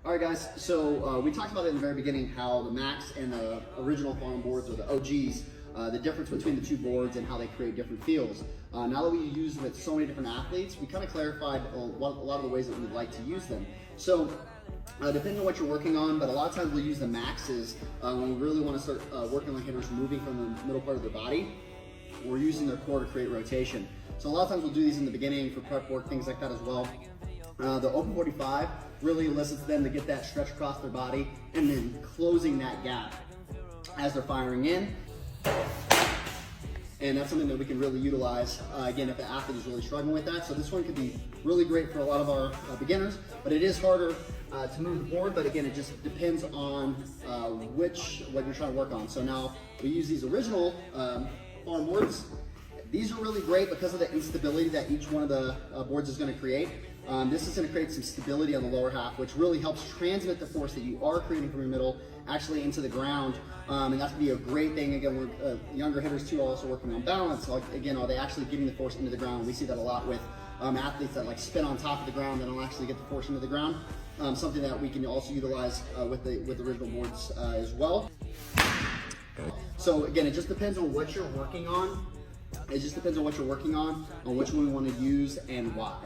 All right, guys, so we talked about it in the very beginning, how the Max and the original FarmBoards, or the OGs, the difference between the two boards and how they create different feels. Now that we use with so many different athletes, we kind of clarified a lot of the ways that we'd like to use them. So depending on what you're working on, but a lot of times we'll use the Maxes when we really want to start working on hitters moving from the middle part of their body. We're using their core to create rotation. So a lot of times we'll do these in the beginning for prep work, things like that as well. The open 45 really elicits them to get that stretch across their body and then closing that gap as they're firing in. And that's something that we can really utilize, again, if the athlete is really struggling with that. So this one could be really great for a lot of our beginners, but it is harder to move the board. But again, it just depends on what you're trying to work on. So now we use these original FarmBoards. These are really great because of the instability that each one of the boards is going to create. This is going to create some stability on the lower half, which really helps transmit the force that you are creating from your middle actually into the ground. And that's going to be a great thing. Again, we're, younger hitters too are also working on balance. Like, again, are they actually getting the force into the ground? We see that a lot with athletes that like spin on top of the ground and don't actually get the force into the ground. Something that we can also utilize with the original boards as well. So again, it just depends on what you're working on. It just depends on what you're working on which one we want to use and why.